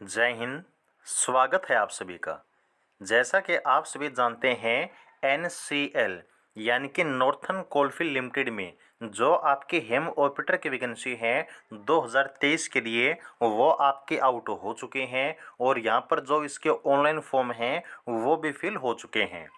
जय हिंद। स्वागत है आप सभी का। जैसा कि आप सभी जानते हैं, एनसीएल यानी कि नॉर्थर्न कोलफील्ड लिमिटेड में जो आपकी हेम ऑपरेटर की वैकेंसी है 2023 के लिए, वो आपके आउट हो चुके हैं और यहाँ पर जो इसके ऑनलाइन फॉर्म हैं वो भी फिल हो चुके हैं।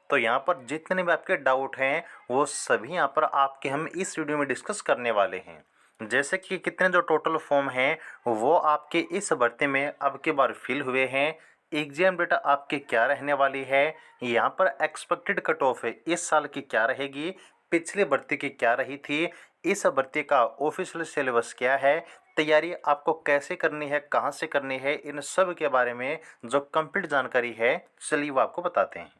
तो यहाँ पर जितने भी आपके डाउट हैं वो सभी यहाँ पर आपके हम इस वीडियो में डिस्कस करने वाले हैं। जैसे कि कितने जो टोटल फॉर्म हैं वो आपके इस भर्ती में अब की बार फिल हुए हैं। एग्जाम डेट आपकी क्या रहने वाली है, यहाँ पर एक्सपेक्टेड कट ऑफ है इस साल की क्या रहेगी, पिछली भर्ती की क्या रही थी, इस भर्ती का ऑफिशियल सिलेबस क्या है, तैयारी आपको कैसे करनी है, कहाँ से करनी है, इन सब के बारे में जो कंप्लीट जानकारी है चलिए वो आपको बताते हैं।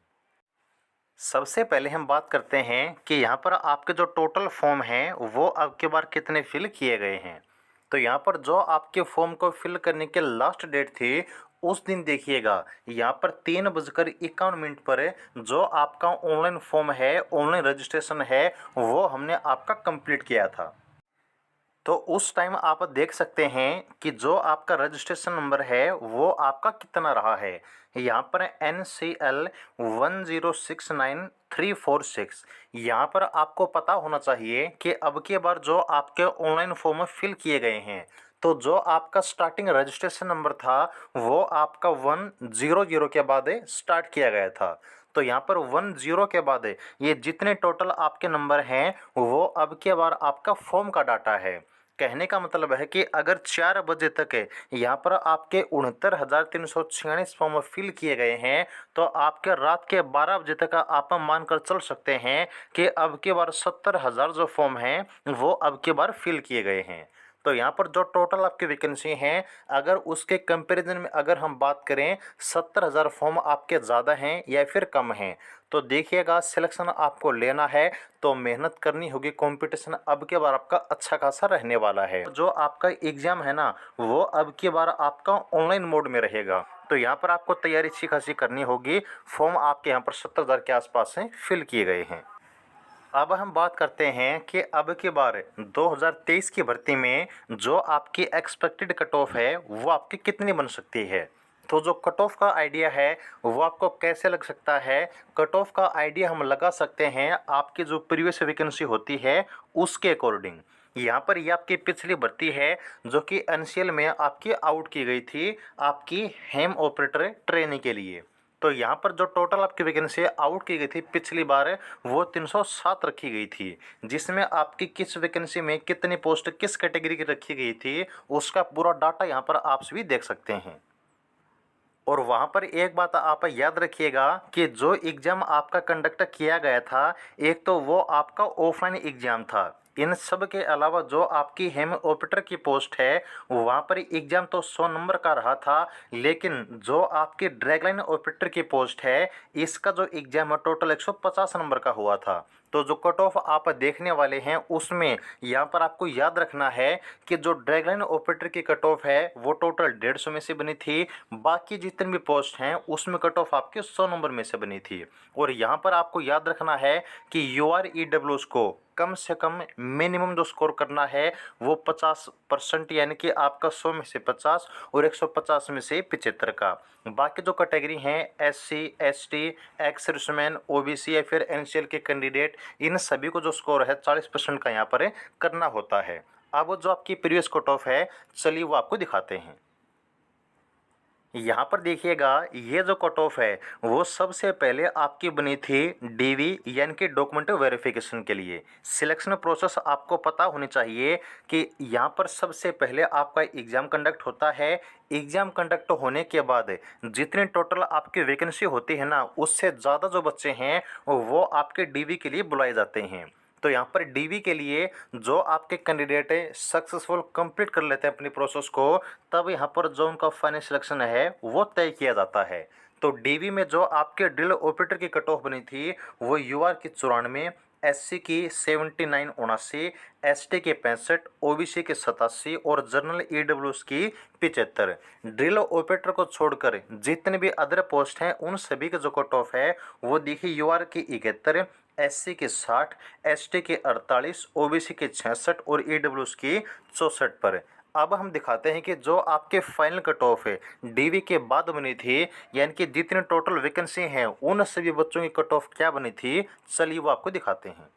सबसे पहले हम बात करते हैं कि यहाँ पर आपके जो टोटल फॉर्म हैं वो अब की बार कितने फिल किए गए हैं। तो यहाँ पर जो आपके फॉर्म को फिल करने के लास्ट डेट थी उस दिन देखिएगा, यहाँ पर 3:51 पर जो आपका ऑनलाइन फॉर्म है, ऑनलाइन रजिस्ट्रेशन है, वो हमने आपका कंप्लीट किया था। तो उस टाइम आप देख सकते हैं कि जो आपका रजिस्ट्रेशन नंबर है वो आपका कितना रहा है। यहाँ पर NCL 1069346। यहाँ पर आपको पता होना चाहिए कि अब की बार जो आपके ऑनलाइन फॉर्म फिल किए गए हैं तो जो आपका स्टार्टिंग रजिस्ट्रेशन नंबर था वो आपका 100 के बाद स्टार्ट किया गया था। तो यहाँ पर 10 के बाद ये जितने टोटल आपके नंबर हैं वो अब की बार आपका फॉर्म का डाटा है। कहने का मतलब है कि अगर 4 बजे तक यहाँ पर आपके 69,346 फॉर्म फिल किए गए हैं तो आपके रात के 12 बजे तक आप मानकर चल सकते हैं कि अब की बार 70,000 जो फॉर्म हैं वो अब की बार फिल किए गए हैं। तो यहाँ पर जो टोटल आपकी वैकेंसी हैं, अगर उसके कंपैरिजन में अगर हम बात करें 70,000 फॉर्म आपके ज़्यादा हैं या फिर कम हैं, तो देखिएगा सिलेक्शन आपको लेना है तो मेहनत करनी होगी। कंपटीशन अब की बार आपका अच्छा खासा रहने वाला है। जो आपका एग्ज़ाम है ना वो अब की बार आपका ऑनलाइन मोड में रहेगा। तो यहाँ पर आपको तैयारी अच्छी खासी करनी होगी। फॉर्म आपके यहाँ पर 70,000 के आसपास हैं, फिल किए गए हैं। अब हम बात करते हैं कि अब की बार 2023 की भर्ती में जो आपकी एक्सपेक्टेड कट ऑफ है वो आपकी कितनी बन सकती है। तो जो कट ऑफ का आइडिया है वो आपको कैसे लग सकता है, कट ऑफ का आइडिया हम लगा सकते हैं आपकी जो प्रीवियस वैकेंसी होती है उसके अकॉर्डिंग। यहाँ पर ये आपकी पिछली भर्ती है जो कि एनसीएल में आपकी आउट की गई थी आपकी हेम ऑपरेटर ट्रेनिंग के लिए। तो यहाँ पर जो टोटल आपकी वैकेंसी आउट की गई थी पिछली बार वो 307 रखी गई थी, जिसमें आपकी किस वैकेंसी में कितनी पोस्ट किस कैटेगरी की रखी गई थी उसका पूरा डाटा यहाँ पर आप सभी देख सकते हैं। और वहाँ पर एक बात आप याद रखिएगा कि जो एग्ज़ाम आपका कंडक्ट किया गया था, एक तो वो आपका ऑफलाइन एग्ज़ाम था। इन सब के अलावा जो आपकी हेम ऑपरेटर की पोस्ट है वहाँ पर एग्ज़ाम तो 100 नंबर का रहा था, लेकिन जो आपकी ड्रैगलाइन ऑपरेटर की पोस्ट है इसका जो एग्ज़ाम है टोटल 150 नंबर का हुआ था। तो जो कट ऑफ आप देखने वाले हैं उसमें यहाँ पर आपको याद रखना है कि जो ड्रैगलाइन ऑपरेटर की कट ऑफ है वो टोटल 150 में से बनी थी, बाकी जितने भी पोस्ट हैं उसमें कट ऑफ आपके 100 नंबर में से बनी थी। और यहाँ पर आपको याद रखना है कि UREWS को कम से कम मिनिमम जो स्कोर करना है वो 50%, यानी कि आपका 100 में से 50 और 150 में से 75 का। बाकी जो कैटेगरी हैं SC ST ex serviceman OBC या फिर NCL के कैंडिडेट, इन सभी को जो स्कोर है 40% का यहाँ पर करना होता है। अब जो आपकी प्रीवियस कट ऑफ है चलिए वो आपको दिखाते हैं। यहाँ पर देखिएगा ये जो कट ऑफ है वो सबसे पहले आपकी बनी थी DV यानी कि डॉक्यूमेंट वेरिफिकेशन के लिए। सिलेक्शन प्रोसेस आपको पता होनी चाहिए कि यहाँ पर सबसे पहले आपका एग्ज़ाम कंडक्ट होता है। एग्ज़ाम कंडक्ट होने के बाद जितने टोटल आपकी वैकेंसी होती है ना उससे ज़्यादा जो बच्चे हैं वो आपके DV के लिए बुलाए जाते हैं। तो यहाँ पर DV के लिए जो आपके कैंडिडेट सक्सेसफुल कंप्लीट कर लेते हैं अपनी प्रोसेस को, तब यहाँ पर जो उनका फाइनल सिलेक्शन है वो तय किया जाता है। तो DV में जो आपके ड्रिल ऑपरेटर की कट ऑफ बनी थी वो UR की 94, SC की 79 79, ST के 65, OBC के 87 और जनरल EWS की 75। ड्रिल ऑपरेटर को छोड़कर जितने भी अदर पोस्ट हैं उन सभी के जो कट ऑफ है वो देखिए UR की 71, SC के 60, ST के 48, OBC के 66 और EWS की 64 पर। अब हम दिखाते हैं कि जो आपके फाइनल कट ऑफ है डीवी के बाद बनी थी, यानी कि जितने टोटल वैकेंसी हैं उन सभी बच्चों की कट ऑफ क्या बनी थी, चलिए वो आपको दिखाते हैं।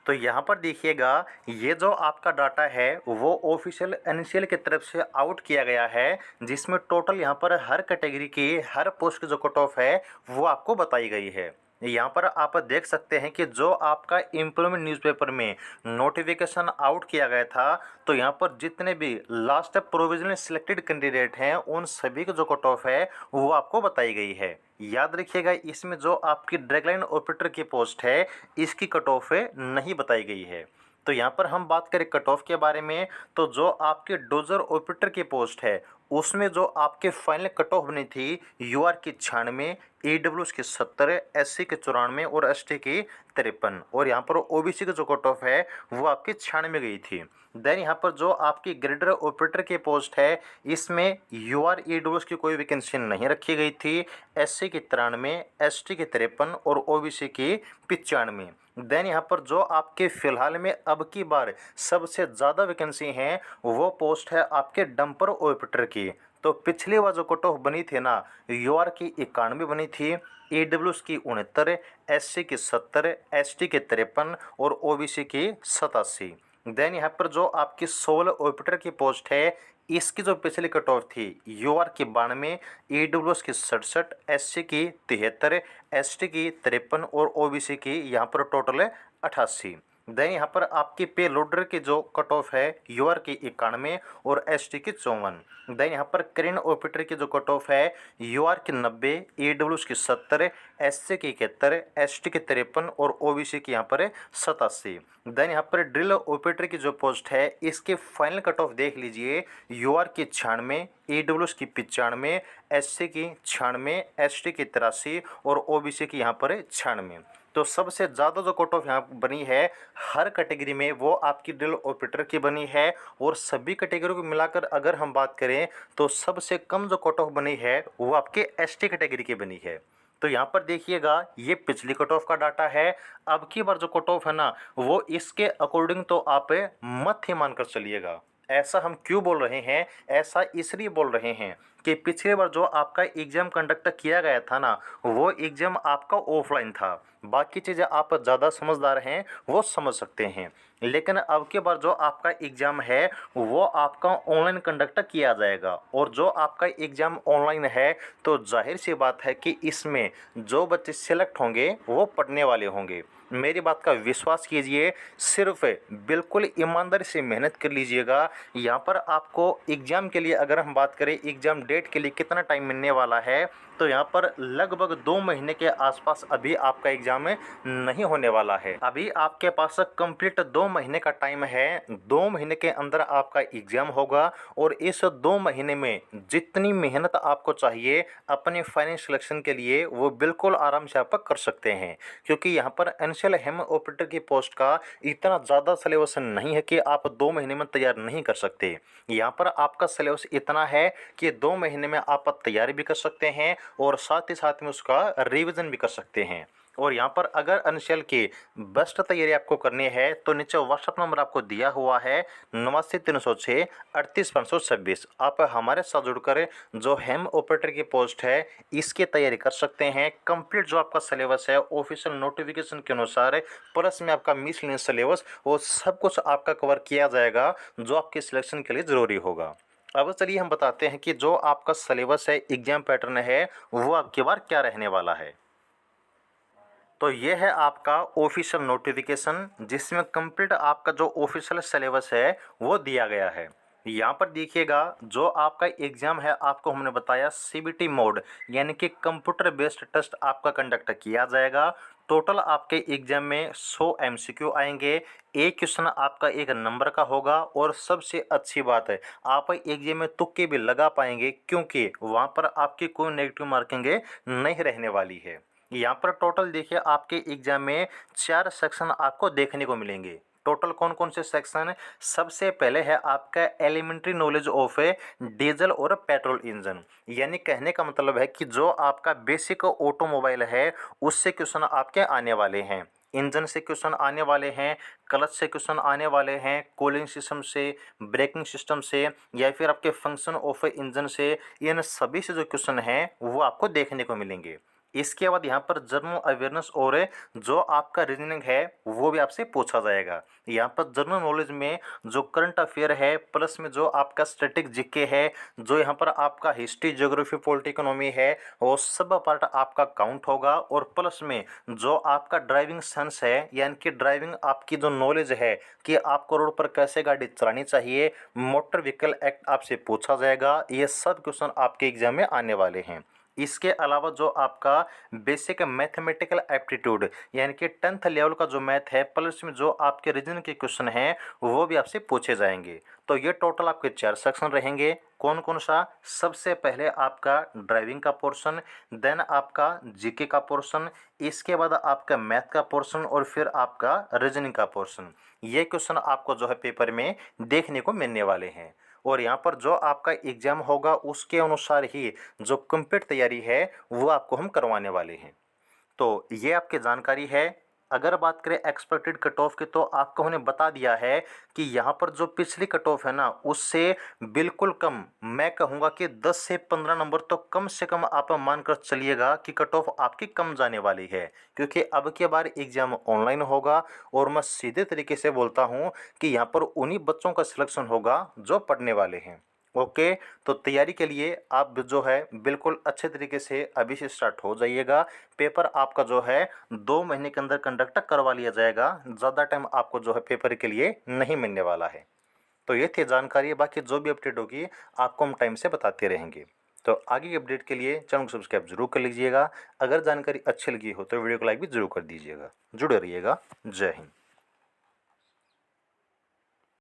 तो यहाँ पर देखिएगा, ये जो आपका डाटा है वो ऑफिशियल एनसीएल की तरफ से आउट किया गया है, जिसमें टोटल यहाँ पर हर कैटेगरी की हर पोस्ट की जो कट ऑफ है वो आपको बताई गई है। यहाँ पर आप देख सकते हैं कि जो आपका एम्प्लॉयमेंट न्यूज़पेपर में नोटिफिकेशन आउट किया गया था, तो यहाँ पर जितने भी लास्ट प्रोविजनली सिलेक्टेड कैंडिडेट हैं उन सभी की जो कट ऑफ है वो आपको बताई गई है। याद रखिएगा, इसमें जो आपकी ड्रैगलाइन ऑपरेटर की पोस्ट है इसकी कट ऑफ नहीं बताई गई है। तो यहाँ पर हम बात करें कट ऑफ के बारे में, तो जो आपके डोजर ऑपरेटर की पोस्ट है उसमें जो आपके फाइनल कट ऑफ बनी थी यूआर की 96, ईडब्ल्यूएस की 70, एससी की 94 और एसटी की 53, और यहाँ पर ओबीसी की जो कट ऑफ है वो आपकी 96 गई थी। देन यहाँ पर जो आपकी ग्रेडर ऑपरेटर की पोस्ट है इसमें यूआर ईडब्ल्यूएस की कोई वैकेंसी नहीं रखी गई थी, एससी की 93, एसटी की 53 और ओबीसी की 95। देन यहाँ पर जो आपके फ़िलहाल में अब की बार सबसे ज़्यादा वैकेंसी हैं वो पोस्ट है आपके डंपर ऑपरेटर की। तो पिछली बार जो कट ऑफ बनी थी ना, यूआर की 91 बनी थी, ईडब्ल्यूएस की 69, एससी की 70, एसटी की 53 और ओबीसी की 87। देन यहाँ पर जो आपकी सोल ऑपरेटर की पोस्ट है इसकी जो पिछली कट ऑफ थी यूआर की 92, ईडब्ल्यूएस की 67, एससी की 73, एसटी की 53 और ओबीसी की यहाँ पर टोटल 88। देन यहाँ पर आपकी पे लोडर की जो कट ऑफ है यूआर की 91 और एसटी की 54। देन यहाँ पर क्रेन ऑपरेटर की जो कट ऑफ है यूआर की 90, ईडब्ल्यूएस की 70, एससी की 71, एसटी की 53 और ओबीसी की यहाँ पर 87। देन यहाँ पर ड्रिल ऑपरेटर की जो पोस्ट है इसके फाइनल कट ऑफ देख लीजिए, यूआर की 96, ईडब्ल्यूएस की 95, एससी की 96, एसटी की 83 और ओबीसी की यहाँ पर 96। तो सबसे ज़्यादा जो कट ऑफ यहाँ बनी है हर कैटेगरी में वो आपकी ड्रिल ऑपरेटर की बनी है, और सभी कैटेगरी को मिलाकर अगर हम बात करें तो सबसे कम जो कट ऑफ बनी है वो आपके एसटी कैटेगरी की बनी है। तो यहाँ पर देखिएगा, ये पिछली कट ऑफ का डाटा है, अब की बार जो कट ऑफ है ना वो इसके अकॉर्डिंग तो आप मत ही मानकर चलिएगा। ऐसा हम क्यों बोल रहे हैं, ऐसा इसलिए बोल रहे हैं कि पिछली बार जो आपका एग्ज़ाम कंडक्ट किया गया था ना वो एग्ज़ाम आपका ऑफलाइन था। बाकी चीज़ें आप ज़्यादा समझदार हैं वो समझ सकते हैं, लेकिन अब की बार जो आपका एग्ज़ाम है वो आपका ऑनलाइन कंडक्ट किया जाएगा, और जो आपका एग्ज़ाम ऑनलाइन है तो जाहिर सी बात है कि इसमें जो बच्चे सिलेक्ट होंगे वो पढ़ने वाले होंगे। मेरी बात का विश्वास कीजिए, सिर्फ बिल्कुल ईमानदारी से मेहनत कर लीजिएगा। यहाँ पर आपको एग्ज़ाम के लिए अगर हम बात करें एग्ज़ाम डेट के लिए कितना टाइम मिलने वाला है, तो यहाँ पर लगभग 2 महीने के आसपास अभी आपका एग्ज़ाम नहीं होने वाला है। अभी आपके पास कंप्लीट 2 महीने का टाइम है, 2 महीने के अंदर आपका एग्ज़ाम होगा, और इस 2 महीने में जितनी मेहनत आपको चाहिए अपने फाइनल सिलेक्शन के लिए वो बिल्कुल आराम से आप कर सकते हैं, क्योंकि यहाँ पर एनसीएल हेम ऑपरेटर की पोस्ट का इतना ज़्यादा सिलेबस नहीं है कि आप 2 महीने में तैयार नहीं कर सकते। यहाँ पर आपका सिलेबस इतना है कि 2 महीने में आप तैयारी भी कर सकते हैं और साथ ही साथ में उसका रिवीजन भी कर सकते हैं। और यहाँ पर अगर एनसीएल की बेस्ट तैयारी आपको करनी है तो नीचे व्हाट्सअप नंबर आपको दिया हुआ है 89 306 38 526। आप हमारे साथ जुड़कर जो हेम ऑपरेटर की पोस्ट है इसकी तैयारी कर सकते हैं। कंप्लीट जो आपका सिलेबस है ऑफिशियल नोटिफिकेशन के अनुसार प्लस में आपका मिसलेनियस सिलेबस वो सब कुछ आपका कवर किया जाएगा जो आपके सिलेक्शन के लिए ज़रूरी होगा। अब चलिए हम बताते हैं कि जो आपका सिलेबस है एग्जाम पैटर्न है वो आपकी बार क्या रहने वाला है। तो ये है आपका ऑफिशियल नोटिफिकेशन जिसमें कंप्लीट आपका जो ऑफिशियल सिलेबस है वो दिया गया है। यहाँ पर देखिएगा, जो आपका एग्ज़ाम है आपको हमने बताया सीबीटी मोड यानी कि कंप्यूटर बेस्ड टेस्ट आपका कंडक्ट किया जाएगा। टोटल आपके एग्ज़ाम में 100 एमसीक्यू आएंगे, एक क्वेश्चन आपका 1 नंबर का होगा, और सबसे अच्छी बात है आप एग्ज़ाम में तुक्के भी लगा पाएंगे क्योंकि वहाँ पर आपकी कोई नेगेटिव मार्किंग नहीं रहने वाली है। यहाँ पर टोटल देखिए आपके एग्जाम में 4 सेक्शन आपको देखने को मिलेंगे। टोटल कौन कौन से सेक्शन है? सबसे पहले है आपका एलिमेंट्री नॉलेज ऑफ डीजल और पेट्रोल इंजन, यानी कहने का मतलब है कि जो आपका बेसिक ऑटोमोबाइल है उससे क्वेश्चन आपके आने वाले हैं। इंजन से क्वेश्चन आने वाले हैं, क्लच से क्वेश्चन आने वाले हैं, कूलिंग सिस्टम से, ब्रेकिंग सिस्टम से, या फिर आपके फंक्शन ऑफ इंजन से, इन सभी से जो क्वेश्चन हैं वो आपको देखने को मिलेंगे। इसके बाद यहाँ पर जनरल अवेयरनेस और जो आपका रीजनिंग है वो भी आपसे पूछा जाएगा। यहाँ पर जनरल नॉलेज में जो करंट अफेयर है, प्लस में जो आपका स्टैटिक जीके है, जो यहाँ पर आपका हिस्ट्री, ज्योग्राफी, पॉलिटी, इकोनॉमी है, वो सब पार्ट आपका काउंट होगा। और प्लस में जो आपका ड्राइविंग सेंस है, यानी कि ड्राइविंग आपकी जो नॉलेज है कि आपको रोड पर कैसे गाड़ी चलानी चाहिए, मोटर व्हीकल एक्ट आपसे पूछा जाएगा। ये सब क्वेश्चन आपके एग्जाम में आने वाले हैं। इसके अलावा जो आपका बेसिक मैथमेटिकल एप्टीट्यूड यानी कि 10th लेवल का जो मैथ है, प्लस में जो आपके रीजनिंग के क्वेश्चन हैं वो भी आपसे पूछे जाएंगे। तो ये टोटल आपके 4 सेक्शन रहेंगे। कौन कौन सा? सबसे पहले आपका ड्राइविंग का पोर्शन, देन आपका जीके का पोर्शन, इसके बाद आपका मैथ का पोर्शन, और फिर आपका रीजनिंग का पोर्शन। ये क्वेश्चन आपको जो है पेपर में देखने को मिलने वाले हैं। और यहाँ पर जो आपका एग्जाम होगा उसके अनुसार ही जो कंप्लीट तैयारी है वो आपको हम करवाने वाले हैं। तो ये आपकी जानकारी है। अगर बात करें एक्सपेक्टेड कट ऑफ की, तो आपको हमने बता दिया है कि यहाँ पर जो पिछली कट ऑफ है ना, उससे बिल्कुल कम, मैं कहूँगा कि 10 से 15 नंबर तो कम से कम आप मानकर चलिएगा कि कट ऑफ आपकी कम जाने वाली है। क्योंकि अब की बार एग्जाम ऑनलाइन होगा, और मैं सीधे तरीके से बोलता हूँ कि यहाँ पर उन्हीं बच्चों का सिलेक्शन होगा जो पढ़ने वाले हैं। ओके, तो तैयारी के लिए आप जो है बिल्कुल अच्छे तरीके से अभी से स्टार्ट हो जाइएगा। पेपर आपका जो है 2 महीने के अंदर कंडक्ट करवा लिया जाएगा। ज़्यादा टाइम आपको जो है पेपर के लिए नहीं मिलने वाला है। तो ये थी जानकारी। बाकी जो भी अपडेट होगी आपको हम टाइम से बताते रहेंगे। तो आगे की अपडेट के लिए चैनल को सब्सक्राइब जरूर कर लीजिएगा। अगर जानकारी अच्छी लगी हो तो वीडियो को लाइक भी जरूर कर दीजिएगा। जुड़े रहिएगा। जय हिंद।